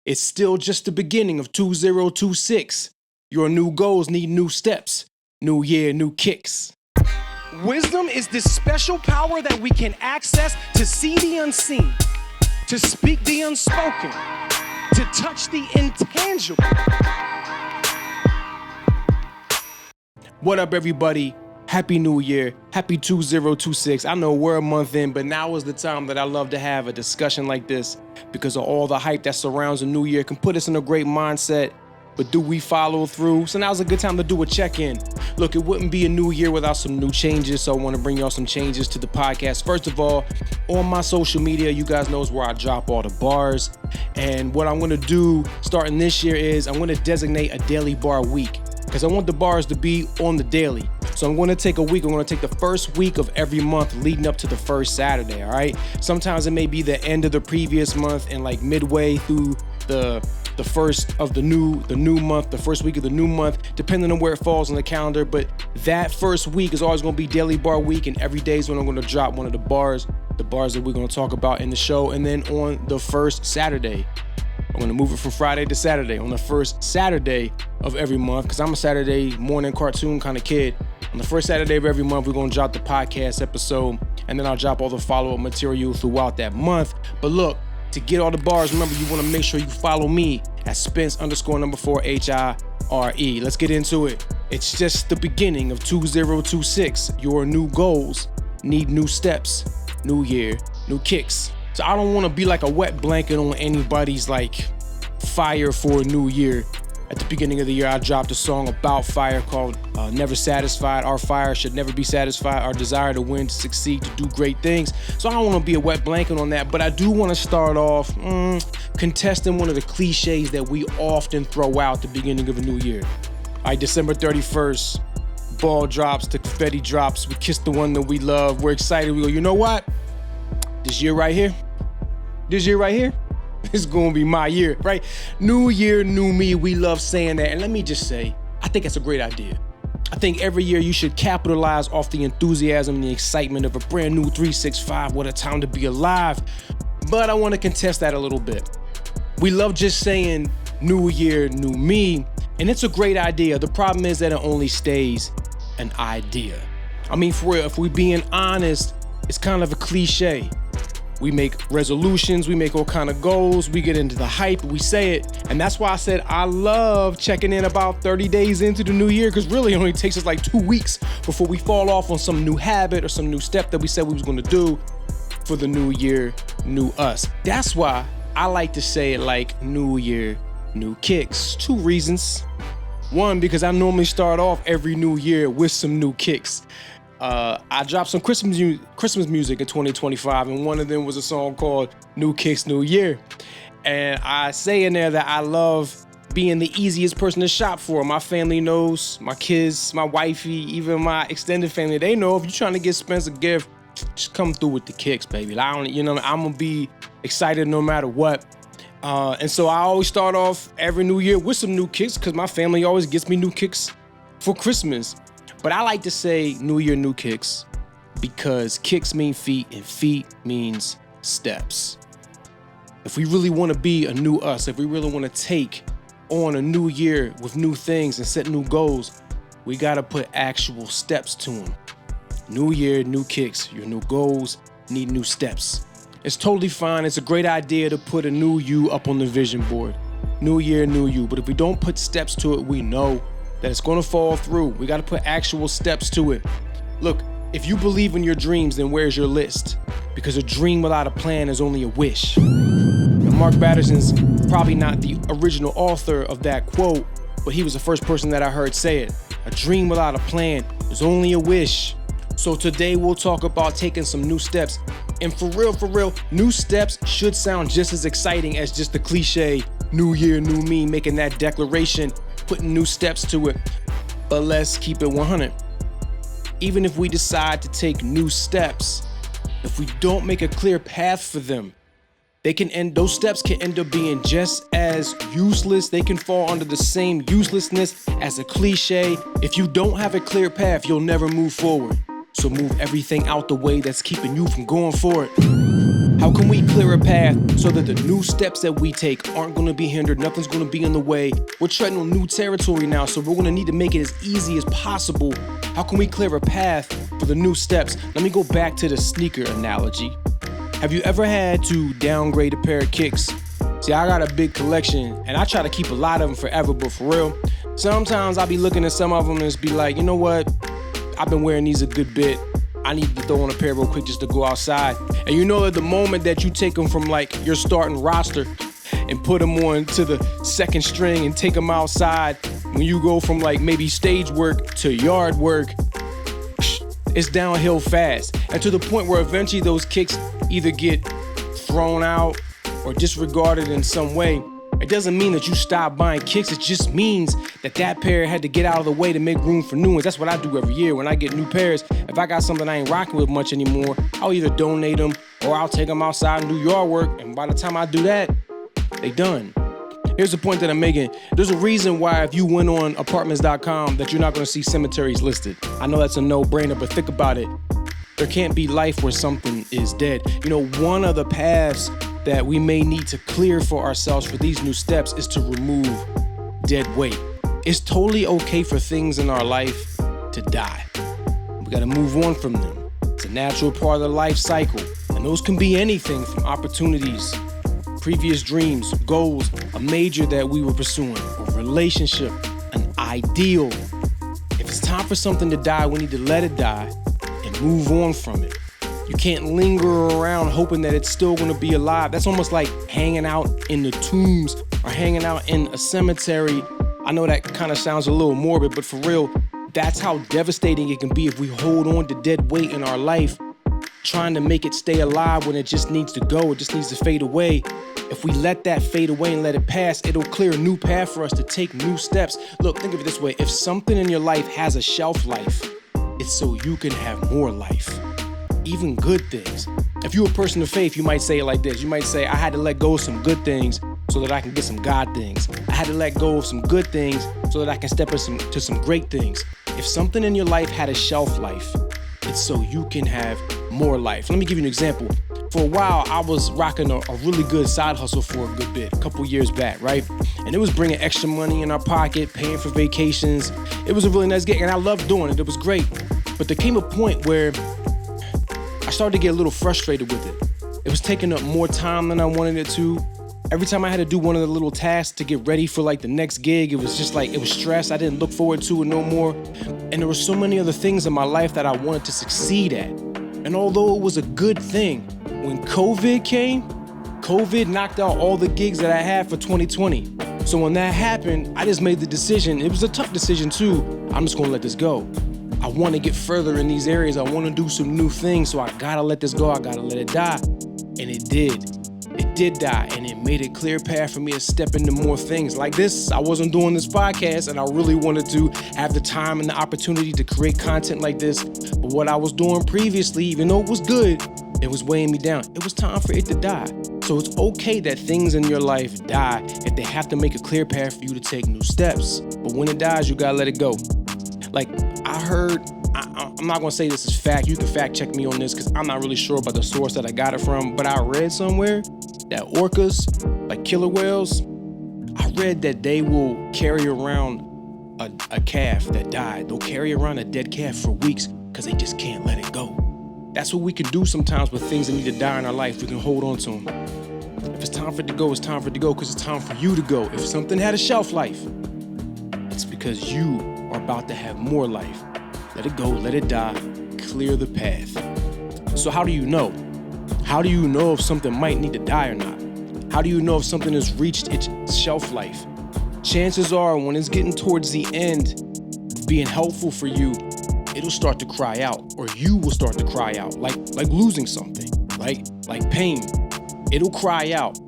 It's still just the beginning of 2026. Your new goals need new steps. New year, new kicks. Wisdom is this special power that we can access to see the unseen, to speak the unspoken, to touch the intangible. What up, everybody? Happy New Year. Happy 2026. I know we're a month in, but now is the time that I love to have a discussion like this because of all the hype that surrounds a new year. It can put us in a great mindset, but do we follow through? So now's a good time to do a check-in. Look, it wouldn't be a new year without some new changes, so I want to bring y'all some changes to the podcast. First of all, on my social media, you guys know is where I drop all the bars. And what I'm going to do starting this year is I'm going to designate a daily bar week because I want the bars to be on the daily. So I'm going to take a week. I'm going to take the first week of every month leading up to the first Saturday, all right? Sometimes it may be the end of the previous month and like midway through the first of the new month, the first week of the new month, depending on where it falls on the calendar. But that first week is always going to be daily bar week, and every day is when I'm going to drop one of the bars that we're going to talk about in the show. And then on the first Saturday, I'm going to move it from Friday to Saturday on the first Saturday of every month because I'm a Saturday morning cartoon kind of kid. On the first Saturday of every month, we're going to drop the podcast episode, and then I'll drop all the follow-up material throughout that month. But look, to get all the bars, remember, you want to make sure you follow me at Spence_4HIRE. Let's get into it. It's just the beginning of 2026. Your new goals need new steps. New year, new kicks. So I don't want to be like a wet blanket on anybody's like fire for a new year. At the beginning of the year, I dropped a song about fire called Never Satisfied. Our fire should never be satisfied. Our desire to win, to succeed, to do great things. So I don't want to be a wet blanket on that, but I do want to start off contesting one of the cliches that we often throw out at the beginning of a new year. All right, December 31st, ball drops, the confetti drops. We kiss the one that we love. We're excited. We go, you know what? This year right here, it's gonna be my year, right? New year, new me. We love saying that. And let me just say, I think that's a great idea. I think every year you should capitalize off the enthusiasm and the excitement of a brand new 365. What a time to be alive. But I want to contest that a little bit. We love just saying new year, new me. And it's a great idea. The problem is that it only stays an idea. I mean, for real, if we're being honest, it's kind of a cliche. We make resolutions, we make all kind of goals, we get into the hype, we say it. And that's why I said I love checking in about 30 days into the new year, because really it only takes us like 2 weeks before we fall off on some new habit or some new step that we said we was gonna do for the new year, new us. That's why I like to say it like new year, new kicks. 2 reasons. 1, because I normally start off every new year with some new kicks. I dropped some Christmas music in 2025, and one of them was a song called New Kicks, New Year. And I say in there that I love being the easiest person to shop for. My family knows, my kids, my wifey, even my extended family, they know if you're trying to get Spence a gift, just come through with the kicks, baby. I'm gonna be excited no matter what. And so I always start off every new year with some new kicks because my family always gets me new kicks for Christmas. But I like to say new year, new kicks because kicks mean feet and feet means steps. If we really want to be a new us, if we really want to take on a new year with new things and set new goals, we got to put actual steps to them. New year, new kicks. Your new goals need new steps. It's totally fine. It's a great idea to put a new you up on the vision board. New year, new you. But if we don't put steps to it, we know that it's going to fall through. We got to put actual steps to it. Look, if you believe in your dreams, then where's your list? Because a dream without a plan is only a wish. Now, Mark Batterson's probably not the original author of that quote, but he was the first person that I heard say it. A dream without a plan is only a wish. So today we'll talk about taking some new steps. And for real, new steps should sound just as exciting as just the cliche, new year, new me, making that declaration, putting new steps to it. But let's keep it 100. Even if we decide to take new steps, if we don't make a clear path for them, those steps can end up being just as useless. They can fall under the same uselessness as a cliche. If you don't have a clear path, you'll never move forward. So move everything out the way that's keeping you from going for it. How can we clear a path so that the new steps that we take aren't going to be hindered, nothing's going to be in the way? We're treading on new territory now, so we're going to need to make it as easy as possible. How can we clear a path for the new steps? Let me go back to the sneaker analogy. Have you ever had to downgrade a pair of kicks? See, I got a big collection, and I try to keep a lot of them forever, but for real, sometimes I'll be looking at some of them and just be like, you know what? I've been wearing these a good bit. I need to throw on a pair real quick just to go outside. And you know that the moment that you take them from like your starting roster and put them on to the second string and take them outside, when you go from like maybe stage work to yard work, it's downhill fast. And to the point where eventually those kicks either get thrown out or disregarded in some way. It doesn't mean that you stop buying kicks. It just means that that pair had to get out of the way to make room for new ones. That's what I do every year when I get new pairs. If I got something I ain't rocking with much anymore, I'll either donate them or I'll take them outside and do yard work. And by the time I do that, they done. Here's the point that I'm making. There's a reason why if you went on apartments.com that you're not going to see cemeteries listed. I know that's a no-brainer, but think about it. There can't be life where something is dead. You know, one of the paths that we may need to clear for ourselves for these new steps is to remove dead weight. It's totally okay for things in our life to die. We gotta move on from them. It's a natural part of the life cycle. And those can be anything from opportunities, previous dreams, goals, a major that we were pursuing, a relationship, an ideal. If it's time for something to die, we need to let it die and move on from it. You can't linger around hoping that it's still gonna be alive. That's almost like hanging out in the tombs or hanging out in a cemetery. I know that kind of sounds a little morbid, but for real, that's how devastating it can be if we hold on to dead weight in our life, trying to make it stay alive when it just needs to go, it just needs to fade away. If we let that fade away and let it pass, it'll clear a new path for us to take new steps. Look, think of it this way. If something in your life has a shelf life, it's so you can have more life. Even good things. If you're a person of faith, you might say it like this. You might say, I had to let go of some good things so that I can get some God things. I had to let go of some good things so that I can step into some great things. If something in your life had a shelf life, it's so you can have more life. Let me give you an example. For a while, I was rocking a really good side hustle for a good bit, a couple years back, right? And it was bringing extra money in our pocket, paying for vacations. It was a really nice gig, and I loved doing it. It was great. But there came a point where I started to get a little frustrated with it. It was taking up more time than I wanted it to. Every time I had to do one of the little tasks to get ready for like the next gig, it was just like, it was stress. I didn't look forward to it no more. And there were so many other things in my life that I wanted to succeed at. And although it was a good thing, when COVID came, COVID knocked out all the gigs that I had for 2020. So when that happened, I just made the decision. It was a tough decision too. I'm just gonna let this go. I want to get further in these areas. I want to do some new things, so I gotta let this go. I gotta let it die. And it did. It did die, and it made a clear path for me to step into more things. Like this, I wasn't doing this podcast, and I really wanted to have the time and the opportunity to create content like this. But what I was doing previously, even though it was good, it was weighing me down. It was time for it to die. So it's okay that things in your life die if they have to make a clear path for you to take new steps. But when it dies, you gotta let it go. Like, I heard, I'm not gonna say this is fact, you can fact check me on this because I'm not really sure about the source that I got it from, but I read somewhere that orcas, like killer whales, I read that they will carry around a calf that died. They'll carry around a dead calf for weeks because they just can't let it go. That's what we can do sometimes with things that need to die in our life. We can hold on to them. If it's time for it to go, it's time for it to go because it's time for you to go. If something had a shelf life, it's because you are about to have more life. Let it go, let it die, clear the path. So how do you know? How do you know if something might need to die or not? How do you know if something has reached its shelf life? Chances are when it's getting towards the end of being helpful for you, it'll start to cry out, or you will start to cry out, like losing something, like pain. It'll cry out.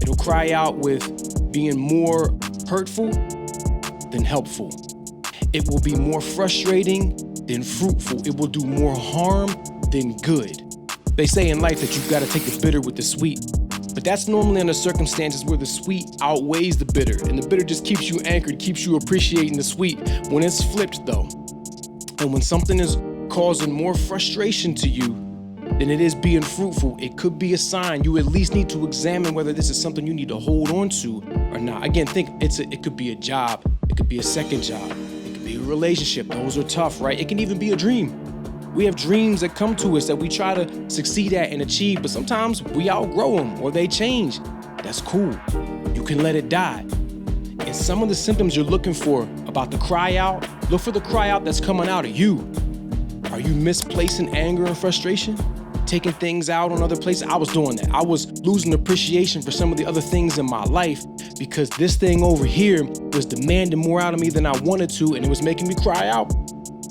It'll cry out with being more hurtful than helpful. It will be more frustrating than fruitful. It will do more harm than good. They say in life that you've got to take the bitter with the sweet, but that's normally under circumstances where the sweet outweighs the bitter, and the bitter just keeps you anchored, keeps you appreciating the sweet. When it's flipped though, and when something is causing more frustration to you than it is being fruitful, it could be a sign. You at least need to examine whether this is something you need to hold on to or not. Again, think it could be a job. It could be a second job. It could be a relationship. Those are tough, right? It can even be a dream. We have dreams that come to us that we try to succeed at and achieve, but sometimes we outgrow them or they change. That's cool. You can let it die. And some of the symptoms you're looking for about the cry out, look for the cry out that's coming out of you. Are you misplacing anger and frustration? Taking things out on other places? I was doing that. I was losing appreciation for some of the other things in my life because this thing over here was demanding more out of me than I wanted to, and it was making me cry out.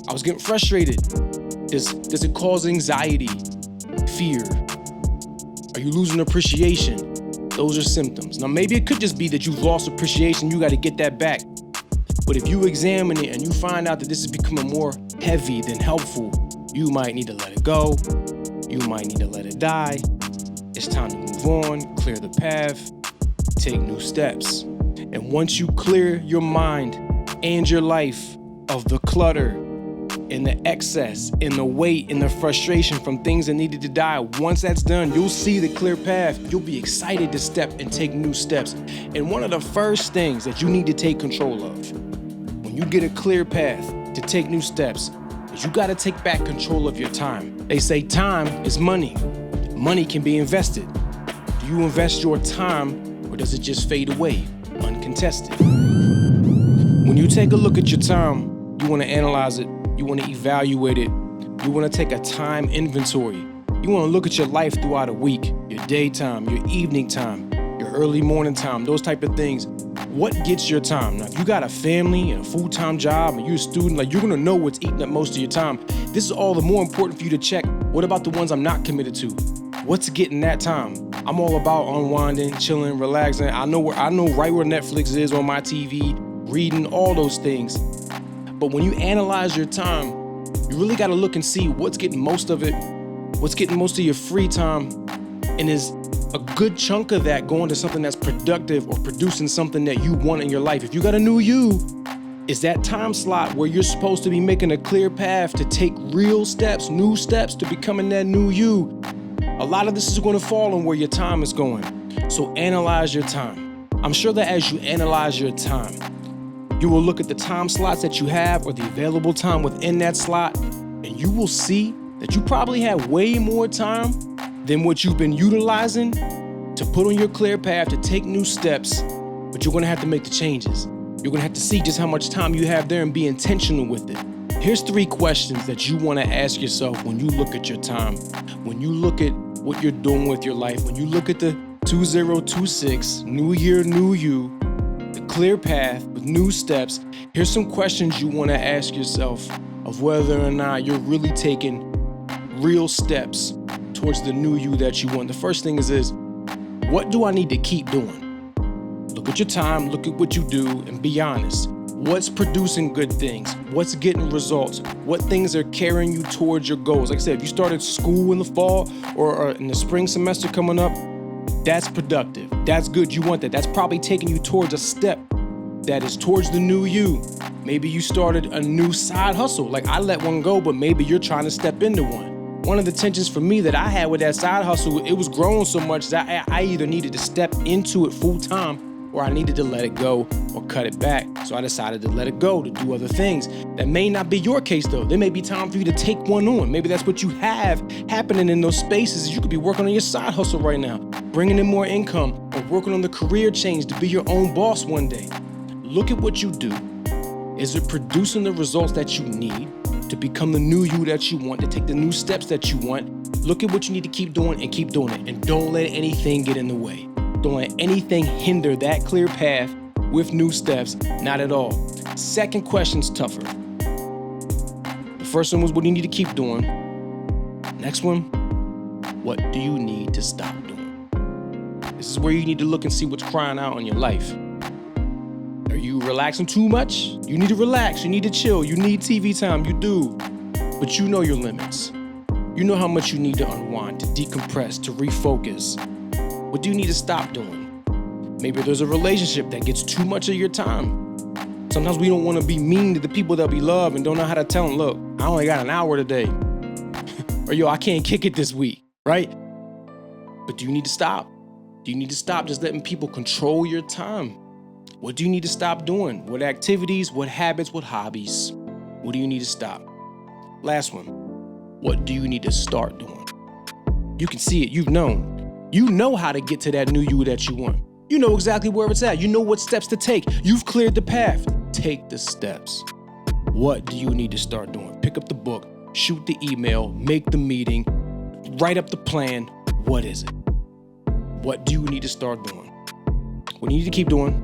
I was getting frustrated. Does it cause anxiety, fear? Are you losing appreciation? Those are symptoms. Now, maybe it could just be that you've lost appreciation. You got to get that back. But if you examine it and you find out that this is becoming more heavy than helpful, you might need to let it go. You might need to let it die. It's time to move on, clear the path, take new steps. And once you clear your mind and your life of the clutter and the excess and the weight and the frustration from things that needed to die, once that's done, you'll see the clear path. You'll be excited to step and take new steps. And one of the first things that you need to take control of when you get a clear path to take new steps is you got to take back control of your time. They say time is money. Money can be invested. Do you invest your time or does it just fade away uncontested? When you take a look at your time, you want to analyze it. You want to evaluate it. You want to take a time inventory. You want to look at your life throughout a week, your daytime, your evening time, your early morning time, those type of things. What gets your time? Now, if you got a family and a full-time job and you're a student, like you're going to know what's eating up most of your time. This is all the more important for you to check. What about the ones I'm not committed to? What's getting that time? I'm all about unwinding, chilling, relaxing. I know right where Netflix is on my TV, reading, all those things. But when you analyze your time, you really got to look and see what's getting most of it, what's getting most of your free time, and is a good chunk of that going to something that's productive or producing something that you want in your life. If you got a new you, is that time slot where you're supposed to be making a clear path to take real steps, new steps to becoming that new you. A lot of this is going to fall on where your time is going. So analyze your time. I'm sure that as you analyze your time, you will look at the time slots that you have or the available time within that slot, and you will see that you probably have way more time than what you've been utilizing to put on your clear path to take new steps, but you're gonna have to make the changes. You're gonna have to see just how much time you have there and be intentional with it. Here's 3 questions that you wanna ask yourself when you look at your time, when you look at what you're doing with your life, when you look at the 2026, new year, new you, the clear path with new steps. Here's some questions you wanna ask yourself of whether or not you're really taking real steps towards the new you that you want. The first thing is what do I need to keep doing? Look at your time, look at what you do, and be honest. What's producing good things? What's getting results? What things are carrying you towards your goals? Like I said, if you started school in the fall or in the spring semester coming up, that's productive. That's good. You want that. That's probably taking you towards a step that is towards the new you. Maybe you started a new side hustle. Like I let one go, but maybe you're trying to step into one. One of the tensions for me that I had with that side hustle, it was growing so much that I either needed to step into it full time or I needed to let it go or cut it back. So I decided to let it go, to do other things. That may not be your case though. There may be time for you to take one on. Maybe that's what you have happening in those spaces. You could be working on your side hustle right now, bringing in more income, or working on the career change to be your own boss one day. Look at what you do. Is it producing the results that you need to become the new you that you want, to take the new steps that you want? Look at what you need to keep doing and keep doing it. And don't let anything get in the way. Don't let anything hinder that clear path with new steps, not at all. Second question's tougher. The first one was what do you need to keep doing? Next one, what do you need to stop doing? This is where you need to look and see what's crying out in your life. Are you relaxing too much? You need to relax, you need to chill, you need TV time, you do. But you know your limits. You know how much you need to unwind, to decompress, to refocus. What do you need to stop doing? Maybe there's a relationship that gets too much of your time. Sometimes we don't want to be mean to the people that we love and don't know how to tell them, look, I only got an hour today. Or yo, I can't kick it this week, right? But do you need to stop? Do you need to stop just letting people control your time? What do you need to stop doing? What activities, what habits, what hobbies? What do you need to stop? Last one. What do you need to start doing? You can see it. You've known. You know how to get to that new you that you want. You know exactly where it's at. You know what steps to take. You've cleared the path. Take the steps. What do you need to start doing? Pick up the book, shoot the email, make the meeting, write up the plan. What is it? What do you need to start doing? What do you need to keep doing?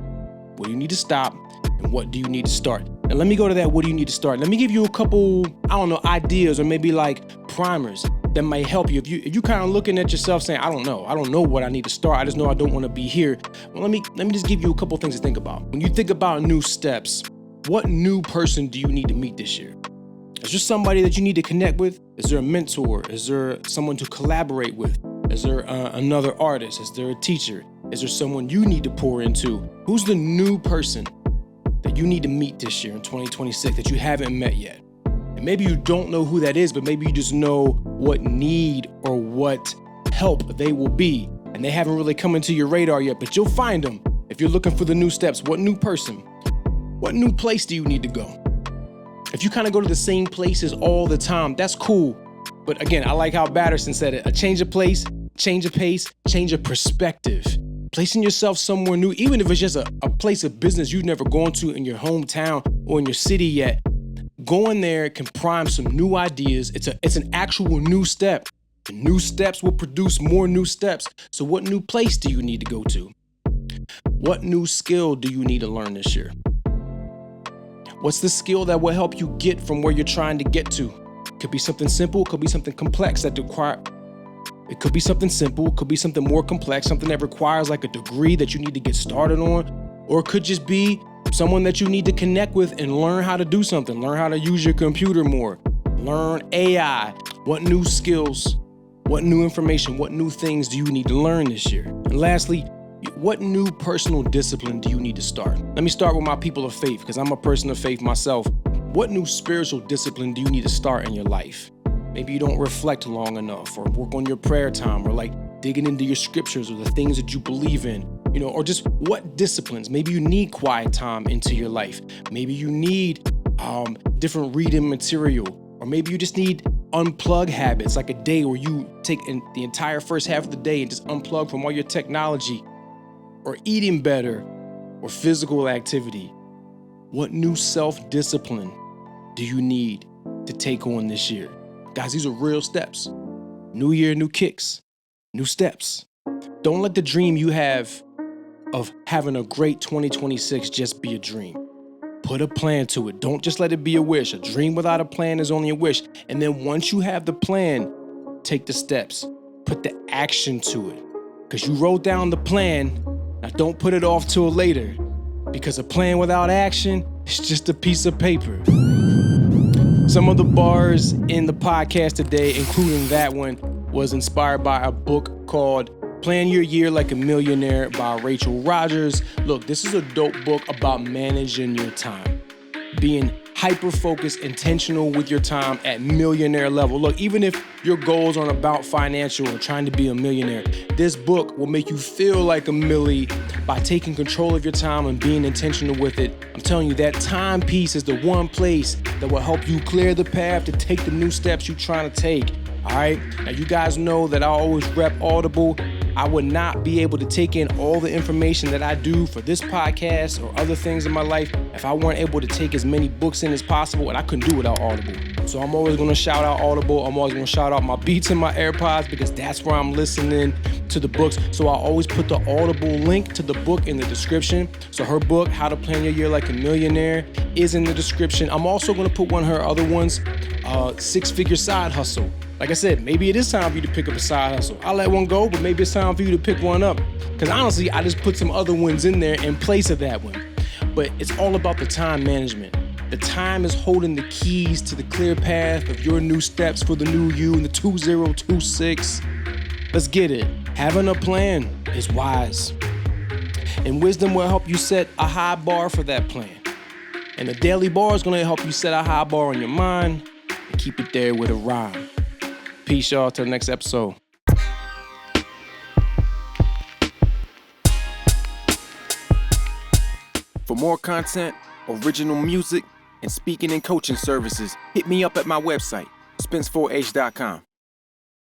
What do you need to stop? And what do you need to start? And let me go to that, what do you need to start? Let me give you a couple, ideas or maybe like primers that might help you. If you kind of looking at yourself saying, I don't know what I need to start. I just know I don't want to be here. Well, let me just give you a couple things to think about. When you think about new steps, what new person do you need to meet this year? Is there somebody that you need to connect with? Is there a mentor? Is there someone to collaborate with? Is there another artist? Is there a teacher? Is there someone you need to pour into? Who's the new person that you need to meet this year in 2026 that you haven't met yet? And maybe you don't know who that is, but maybe you just know what need or what help they will be. And they haven't really come into your radar yet, but you'll find them if you're looking for the new steps. What new person? What new place do you need to go? If you kind of go to the same places all the time, that's cool. But again, I like how Batterson said it. A change of place, change of pace, change of perspective. Placing yourself somewhere new, even if it's just a place of business you've never gone to in your hometown or in your city yet, going there can prime some new ideas. It's an actual new step. And new steps will produce more new steps. So what new place do you need to go to? What new skill do you need to learn this year? What's the skill that will help you get from where you're trying to get to? Could be something simple, could be something complex that it could be something simple, could be something more complex, something that requires like a degree that you need to get started on, or it could just be someone that you need to connect with and learn how to do something, learn how to use your computer more, learn AI. What new skills, what new information, what new things do you need to learn this year? And lastly, what new personal discipline do you need to start? Let me start with my people of faith, because I'm a person of faith myself. What new spiritual discipline do you need to start in your life? Maybe you don't reflect long enough, or work on your prayer time, or like digging into your scriptures or the things that you believe in, or just what disciplines. Maybe you need quiet time into your life. Maybe you need different reading material, or maybe you just need unplug habits, like a day where you take the entire first half of the day and just unplug from all your technology, or eating better, or physical activity. What new self-discipline do you need to take on this year? Guys, these are real steps. New year, new kicks, new steps. Don't let the dream you have of having a great 2026 just be a dream. Put a plan to it. Don't just let it be a wish. A dream without a plan is only a wish. And then once you have the plan, take the steps. Put the action to it. Because you wrote down the plan. Now don't put it off till later. Because a plan without action is just a piece of paper. Some of the bars in the podcast today, including that one, was inspired by a book called Plan Your Year Like a Millionaire by Rachel Rogers. Look, this is a dope book about managing your time, being hyper-focused, intentional with your time at millionaire level. Look, even if your goals aren't about financial or trying to be a millionaire, this book will make you feel like a millie by taking control of your time and being intentional with it. I'm telling you, that time piece is the one place that will help you clear the path to take the new steps you're trying to take. All right. Now, you guys know that I always rep Audible. I would not be able to take in all the information that I do for this podcast or other things in my life if I weren't able to take as many books in as possible, and I couldn't do it without Audible. So I'm always going to shout out Audible. I'm always going to shout out my Beats and my AirPods, because that's where I'm listening to the books. So I always put the Audible link to the book in the description. So her book, How to Plan Your Year Like a Millionaire, is in the description. I'm also going to put one of her other ones, Six-Figure Side Hustle. Like I said, maybe it is time for you to pick up a side hustle. I'll let one go, but maybe it's time for you to pick one up. Because honestly, I just put some other ones in there in place of that one. But it's all about the time management. The time is holding the keys to the clear path of your new steps for the new you in the 2026. Let's get it. Having a plan is wise. And wisdom will help you set a high bar for that plan. And the daily bar is going to help you set a high bar on your mind and keep it there with a rhyme. Peace, y'all. Till the next episode. For more content, original music, and speaking and coaching services, hit me up at my website, spence4h.com.